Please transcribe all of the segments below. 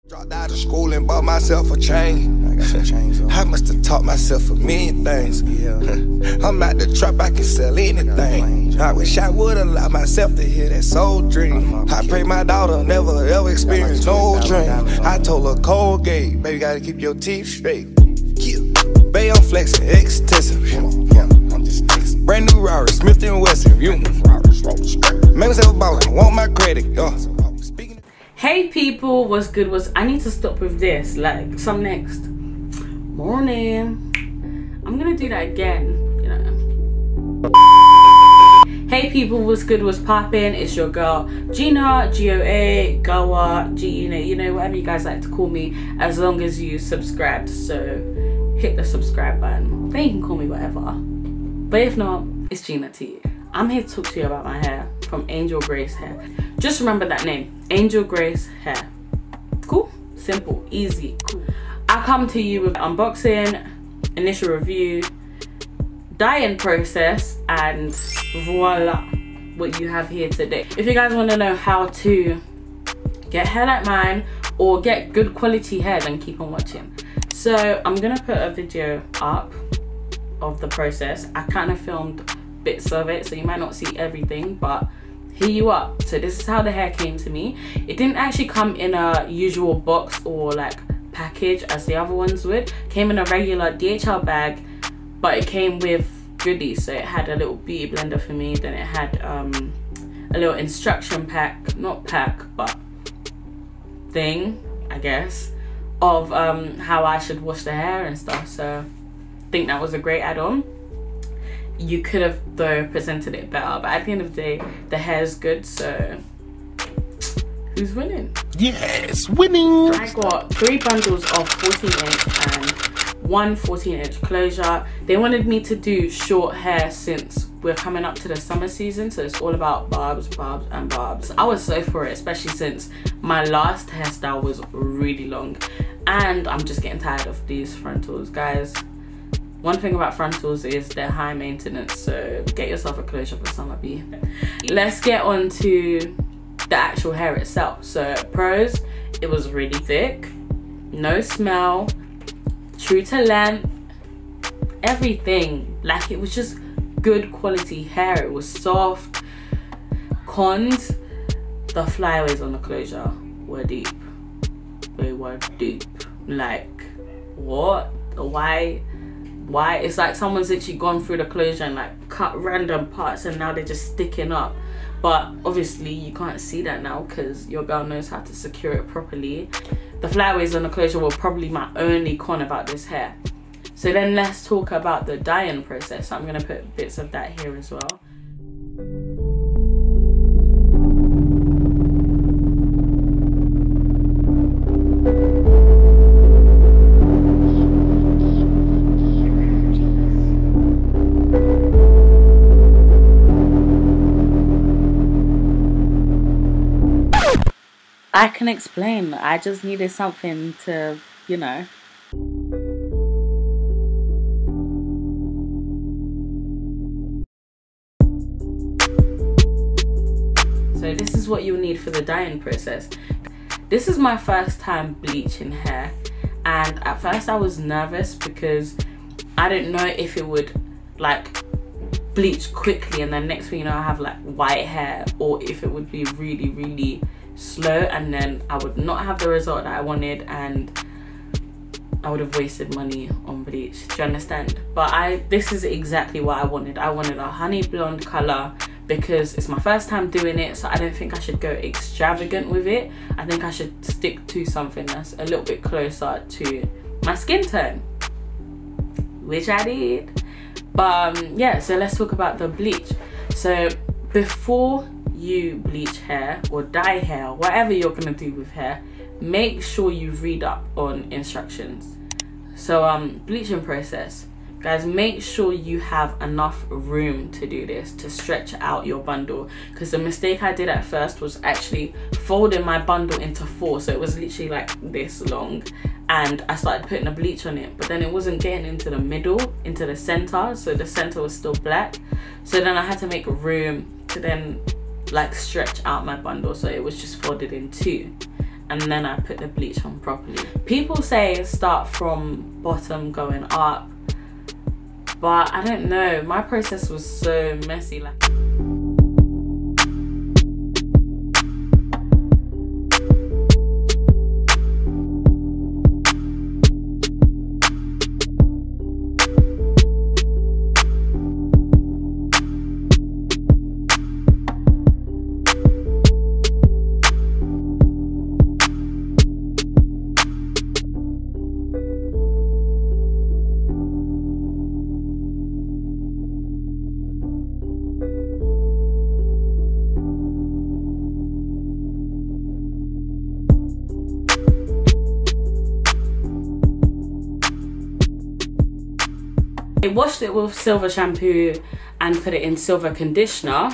Dropped out of school and bought myself a chain. I got some chains on. I must have taught myself a million things. Yeah. I'm out the trap, I can sell anything. I wish I would allow myself to hear that soul dream. I pray my daughter never ever experience no dream. I told her Colgate, baby, gotta keep your teeth straight. Yeah. Bay, I'm flexing extensive. I'm just flexing. Brand new Rari, Smith & Wesson. Make myself a baller, want my credit. Hey people, what's good? I need to stop with this, like some next morning. I'm gonna do that again, you know. Hey people, what's good? What's poppin'? It's your girl Gina, G-O-A, Gawa, G, you know, whatever you guys like to call me, as long as you subscribed. So hit the subscribe button. Then you can call me whatever. But if not, it's Gina T. I'm here to talk to you about my hair from Aliangelgrace hair. Just remember that name, Aliangelgrace hair. Cool, simple, easy, cool. I come to you with unboxing, initial review, dyeing process, and voila, what you have here today. If you guys want to know how to get hair like mine or get good quality hair, then keep on watching. So I'm gonna put a video up of the process. I kind of filmed bits of it, so you might not see everything, but here you are. So this is how the hair came to me. It didn't actually come in a usual box or like package as the other ones would. It came in a regular DHL bag, but it came with goodies. So it had a little beauty blender for me, then it had a little instruction pack, not pack but thing, I guess, of how I should wash the hair and stuff. So I think that was a great add-on. You could have though presented it better, but at the end of the day, the hair's good, so who's winning? Yes, winning! I got 3 bundles of 14-inch and 1 14-inch closure. They wanted me to do short hair since we're coming up to the summer season, so it's all about barbs, barbs, and barbs. I was so for it, especially since my last hairstyle was really long, and I'm just getting tired of these frontals, guys. One thing about frontals is they're high maintenance, so get yourself a closure for summer B. Let's get on to the actual hair itself. So pros, it was really thick, no smell, true to length, everything. Like, it was just good quality hair. It was soft. Cons, the flyaways on the closure were deep. They were deep. Like, what? Why? It's like someone's literally gone through the closure and like cut random parts and now they're just sticking up. But obviously you can't see that now because your girl knows how to secure it properly. The flyaways on the closure were probably my only con about this hair. So then let's talk about the dyeing process. I'm gonna put bits of that here as well. I can explain. I just needed something to, you know. So this is what you'll need for the dyeing process. This is my first time bleaching hair, and at first I was nervous because I didn't know if it would like bleach quickly and then next thing you know I have like white hair, or if it would be really, really slow and then I would not have the result that I wanted and I would have wasted money on bleach. Do you understand? But this is exactly what I wanted. I wanted a honey blonde color because it's my first time doing it, so I don't think I should go extravagant with it. I think I should stick to something that's a little bit closer to my skin tone, which I did. But yeah, so let's talk about the bleach. So before you bleach hair or dye hair, whatever you're gonna do with hair, make sure you read up on instructions. So bleaching process, guys, make sure you have enough room to do this, to stretch out your bundle, because the mistake I did at first was actually folding my bundle into 4, so it was literally like this long, and I started putting the bleach on it, but then it wasn't getting into the middle, into the center, so the center was still black. So then I had to make room to then like stretch out my bundle, so it was just folded in 2. and then I put the bleach on properly. People say start from bottom going up, but I don't know, my process was so messy. Like, I washed it with silver shampoo and put it in silver conditioner.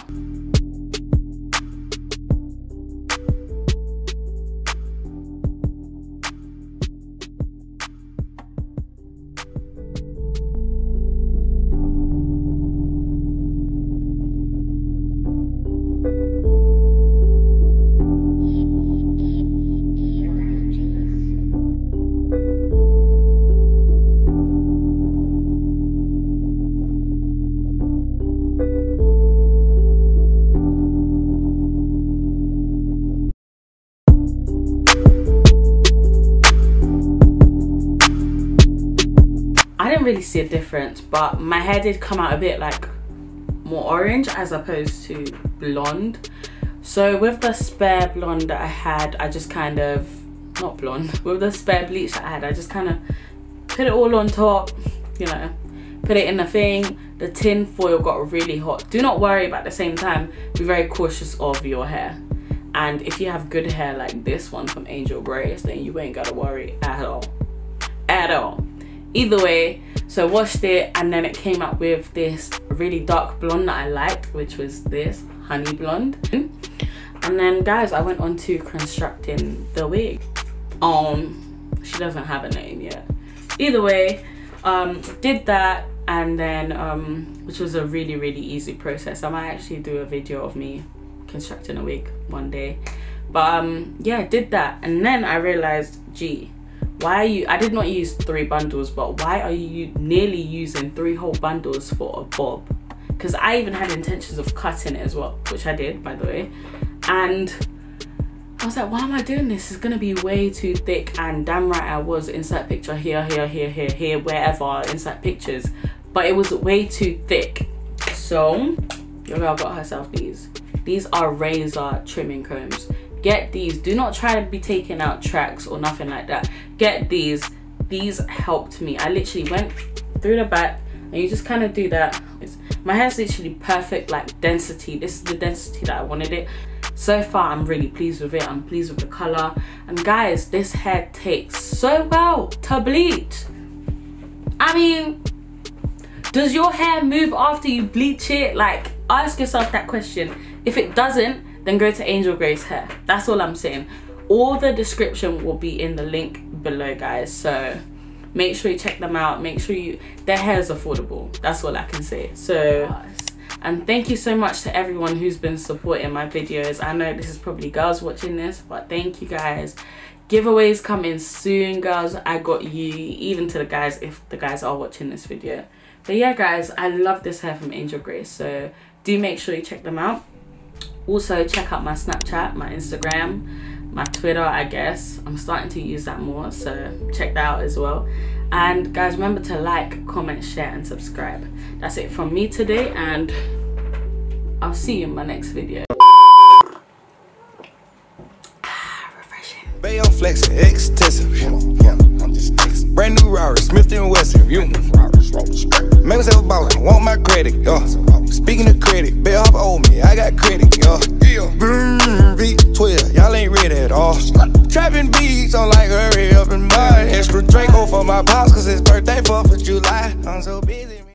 I didn't really see a difference, but my hair did come out a bit like more orange as opposed to blonde. So with the spare blonde that I had, I just kind of, not blonde, with the spare bleach that I had, I just kind of put it all on top, you know, put it in the thing. The tin foil got really hot. Do not worry, but at the same time, be very cautious of your hair. And if you have good hair like this one from Aliangelgrace, then you ain't gotta worry at all. At all. Either way, so I washed it and then it came out with this really dark blonde that I liked, which was this honey blonde. And then guys, I went on to constructing the wig. She doesn't have a name yet. Either way, did that, and then which was a really easy process. I might actually do a video of me constructing a wig one day. But yeah, did that, and then I realized, gee, why are you, I did not use 3 bundles, but why are you nearly using 3 whole bundles for a bob? Because I even had intentions of cutting it as well, which I did, by the way. And I was like, why am I doing this? It's gonna be way too thick. And damn right I was. Insert picture here, wherever, insert pictures. But it was way too thick. So your girl got herself these. These are razor trimming combs. Get these. Do not try to be taking out tracks or nothing like that. Get these. These helped me. I literally went through the back and you just kind of do that. My hair's literally perfect, like density. This is the density that I wanted it. So far, I'm really pleased with it. I'm pleased with the color. And guys, this hair takes so well to bleach. I mean, does your hair move after you bleach it? Like, ask yourself that question. If it doesn't, then go to Aliangelgrace hair. That's all I'm saying. All the description will be in the link below, guys. So make sure you check them out. Make sure their hair is affordable. That's all I can say. So, and thank you so much to everyone who's been supporting my videos. I know this is probably girls watching this, but thank you guys. Giveaways coming soon, girls. I got you, even to the guys, if the guys are watching this video. But yeah, guys, I love this hair from Aliangelgrace. So do make sure you check them out. Also, check out my Snapchat, my Instagram, my Twitter, I guess. I'm starting to use that more, so check that out as well. And guys, remember to like, comment, share, and subscribe. That's it from me today, and I'll see you in my next video. Refreshing. Bayo flexing, extensive. Brand new Rari, Smith & Wesson. Make myself a baller, want my credit. Speaking of credit, bail off owe me, I got credit. V12, y'all ain't ready at all. Trapping beats, I'm like hurry up and buy extra Draco for my pops, cause it's birthday 4th of July. I'm so busy.